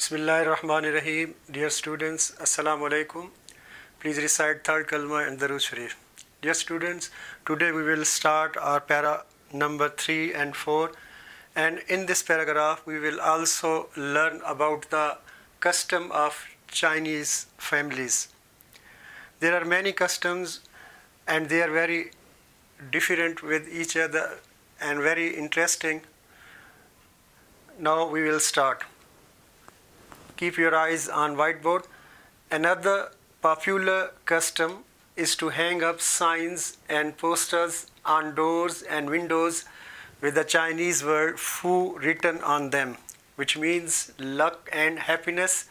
Bismillahirrahmanirrahim. Dear students, Assalamu alaikum. Please recite third kalma and Darood Sharif. Dear students, today we will start our para number 3 and 4, and in this paragraph we will also learn about the custom of Chinese families. There are many customs and they are very different with each other and very interesting. Now we will start. Keep your eyes on whiteboard. Another popular custom is to hang up signs and posters on doors and windows with the Chinese word Fu written on them, which means luck and happiness.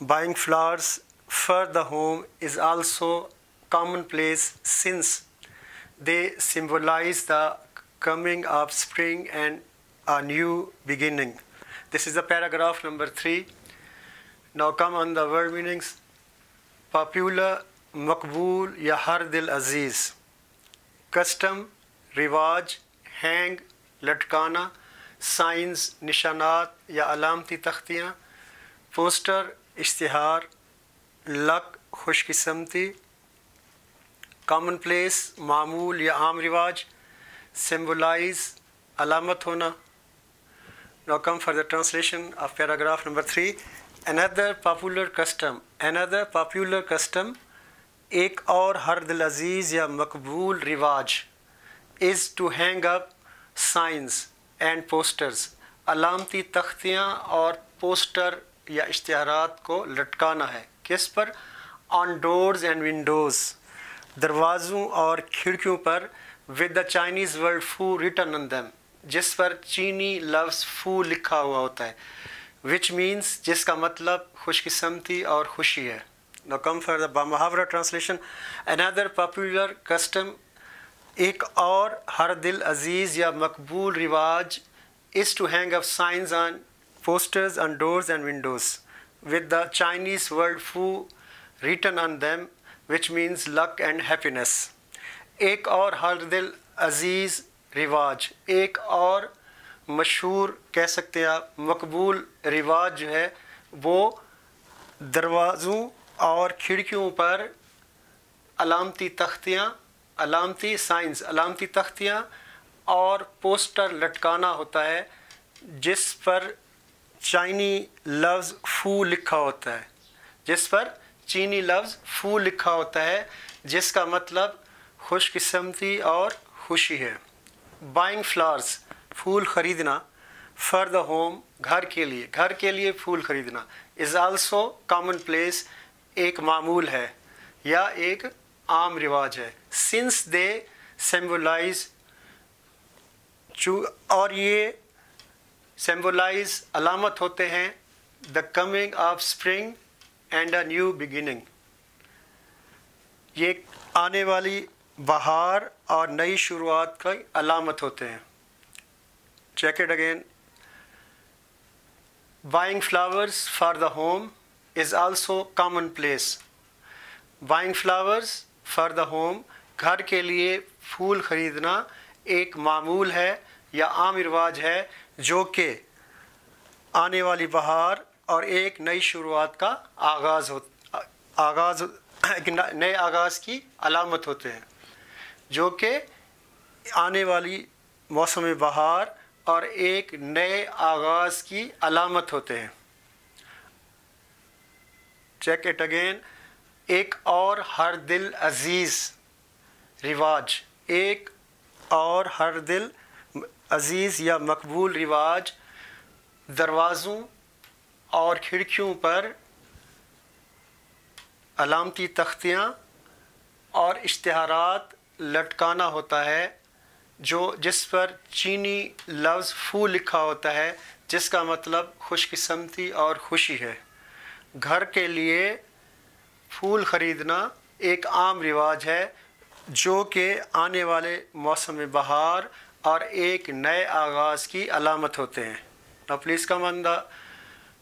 Buying flowers for the home is also commonplace since they symbolize the coming of spring and a new beginning. This is the paragraph number 3. Now come on the word meanings. Popular, makbool ya har dil aziz. Custom, rivaj, hang, latkana. Signs, nishanat ya alamti takhtiyan. Poster, ishtihar, luck, khushkisamti. Commonplace, maamul ya aam rivaj. Symbolize, alamat hona. Now come for the translation of paragraph number 3. Another popular custom, ایک اور ہر دل عزیز یا مقبول رواج is to hang up signs and posters, علامتی تختیاں اور poster یا اشتہارات کو لٹکانا ہے. کس پر؟ on doors and windows, دروازوں اور کھڑکیوں پر, with the Chinese word fu written on them, جس پر چینی لفظ فو لکھا ہوا ہوتا ہے, which means جس کا مطلب خوش قسمتی اور خوشی ہے. Now come for the Muhavara translation. Another popular custom, ایک اور ہر دل عزیز یا مقبول رواج is to hang up signs on posters on doors and windows with the Chinese word fu written on them, which means luck and happiness. ایک اور ہر دل عزیز رواج, ایک اور مشہور کہہ سکتے ہیں آپ مقبول رواج جو ہے وہ دروازوں اور کھڑکیوں پر علامتی تختیاں, علامتی سائنس, علامتی تختیاں اور پوسٹر لٹکانا ہوتا ہے جس پر چینی لفظ فو لکھا ہوتا ہے, جس پر چینی لفظ فو لکھا ہوتا ہے جس کا مطلب خوش قسمتی اور خوشی ہے. بائنگ فلاورس, پھول خریدنا, فار دا ہوم, گھر کے لیے پھول خریدنا, از آلسو کامن پلیس, ایک معمول ہے یا ایک عام رواج ہے. سنس دے سمبولائز, اور یہ سمبولائز علامت ہوتے ہیں the coming of spring and a new beginning, یہ آنے والی بہار اور نئی شروعات کا علامت ہوتے ہیں. Check it again. Buying flowers for the home is also commonplace. Buying flowers for the home, گھر کے لیے پھول خریدنا ایک معمول ہے یا عام رواج ہے جو کہ آنے والی بہار اور ایک نئی شروعات کا نئے آغاز کی علامت ہوتے ہیں, جو کہ آنے والی موسم بہار اور ایک نئے آغاز کی علامت ہوتے ہیں. Check it again. ایک اور ہر دل عزیز رواج, ایک اور ہر دل عزیز یا مقبول رواج دروازوں اور کھڑکیوں پر علامتی تختیاں اور اشتہارات لٹکانا ہوتا ہے جس پر چینی لفظ فو لکھا ہوتا ہے جس کا مطلب خوش قسمتی اور خوشی ہے. گھر کے لیے پھول خریدنا ایک عام رواج ہے جو کہ آنے والے موسم بہار اور ایک نئے آغاز کی علامت ہوتے ہیں. Now please come on the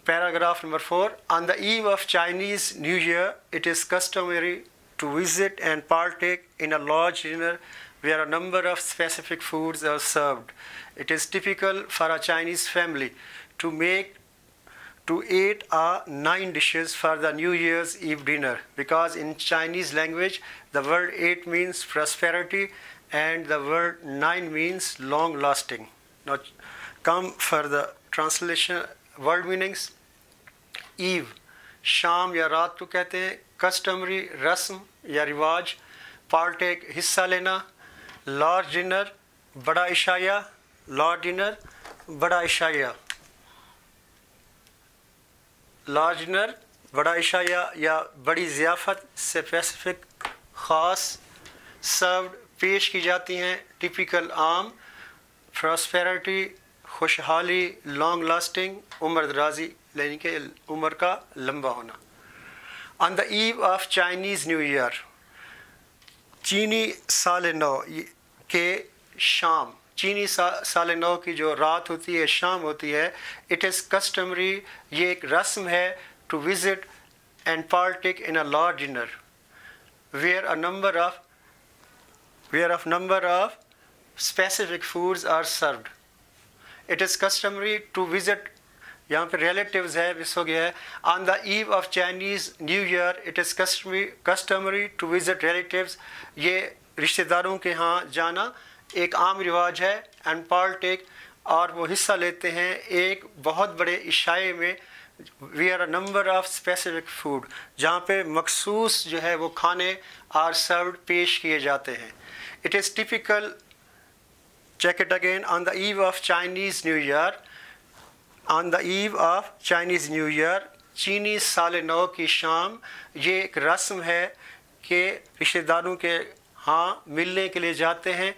paragraph number 4. On the eve of Chinese New Year, it is customary to visit and partake in a large dinner where a number of specific foods are served. It is typical for a Chinese family to to eat 9 dishes for the New Year's Eve dinner, because in Chinese language the word 8 means prosperity and the word 9 means long lasting. Now come for the translation word meanings. Eve شام یا رات کو کہتے ہیں. Customary رسم یا رواج. پارٹیک حصہ لینا. لارج ڈنر بڑا عشائیہ. لارج ڈنر بڑا عشائیہ. لارج ڈنر بڑا عشائیہ یا بڑی ضیافت. اسپیسیفک خاص. سروڈ پیش کی جاتی ہیں. ٹپیکل عام. پراسپیرٹی خوشحالی. لانگ لاسٹنگ عمر درازی یعنی کہ عمر کا لمبا ہونا. آن the eve of Chinese new year چینی سال نو کے شام. چینی سال نو کی جو رات ہوتی ہے شام ہوتی ہے. اٹ از کسٹمری یہ ایک رسم ہے to visit and partake in a large dinner where number of specific foods are served. It is customary to visit یہاں پہ ریلیٹیوز ہے مس ہو گیا ہے. On the eve of Chinese new year it is customary to visit relatives. یہ رشتہ داروں کے ہاں جانا ایک عام رواج ہے. اینڈ پارٹیک اور وہ حصہ لیتے ہیں ایک بہت بڑے عشائے میں. Where a number of specific food جہاں پہ مخصوص جو ہے وہ کھانے آر سروڈ پیش کیے جاتے ہیں. It is typical. Check it again. On the eve of Chinese new Year on the eve of Chinese new year چینی سال نو کی شام یہ ایک رسم ہے کہ رشتہ داروں کے ہاں ملنے کے لیے جاتے ہیں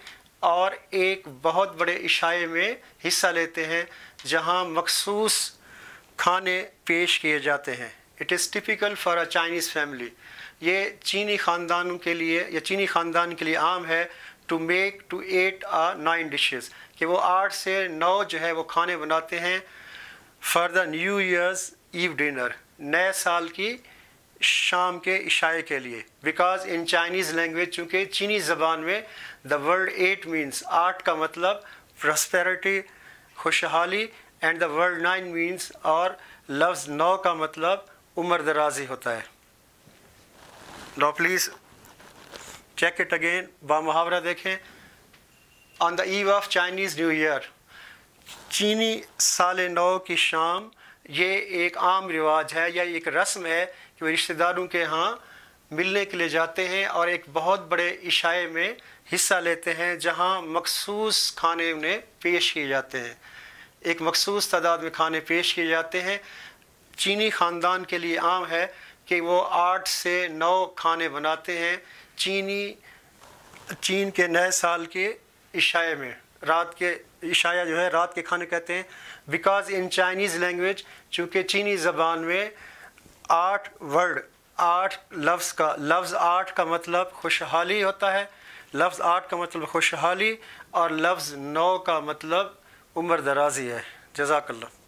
اور ایک بہت بڑے عشائے میں حصہ لیتے ہیں جہاں مخصوص کھانے پیش کیے جاتے ہیں. It is typical for a Chinese family. یہ چینی خاندانوں کے لیے یا چینی خاندان کے لیے عام ہے ٹو ایٹ 9 ڈشز کہ وہ 8 سے 9 جو ہے وہ کھانے بناتے ہیں فار دا نیو ایئرز ایو ڈنر نئے سال کی شام کے عشائے کے لیے. بیکاز ان چائنیز لینگویج چونکہ چینی زبان میں دا ورڈ 8 مینس 8 کا مطلب پراسپیرٹی خوشحالی اینڈ دا ورڈ 9 مینس اور لفظ 9 کا مطلب عمر درازی ہوتا ہے. نو پلیز چیک اٹ اگین. بامحاورہ دیکھیں. آن the eve of Chinese new year چینی سال نو کی شام یہ ایک عام رواج ہے یا ایک رسم ہے کہ وہ رشتہ داروں کے ہاں ملنے کے لیے جاتے ہیں اور ایک بہت بڑے عشائے میں حصہ لیتے ہیں جہاں مخصوص کھانے انہیں پیش کیے جاتے ہیں. ایک مخصوص تعداد میں کھانے پیش کیے جاتے ہیں. چینی خاندان کے لیے عام ہے کہ وہ 8 سے 9 کھانے بناتے ہیں چین کے نئے سال کے عشائے میں. رات کے عشایہ جو ہے رات کے کھانے کہتے ہیں. بیکاز ان چائنیز لینگویج چونکہ چینی زبان میں 8 لفظ 8 کا مطلب خوشحالی ہوتا ہے. لفظ 8 کا مطلب خوشحالی اور لفظ 9 کا مطلب عمر درازی ہے. جزاک اللہ.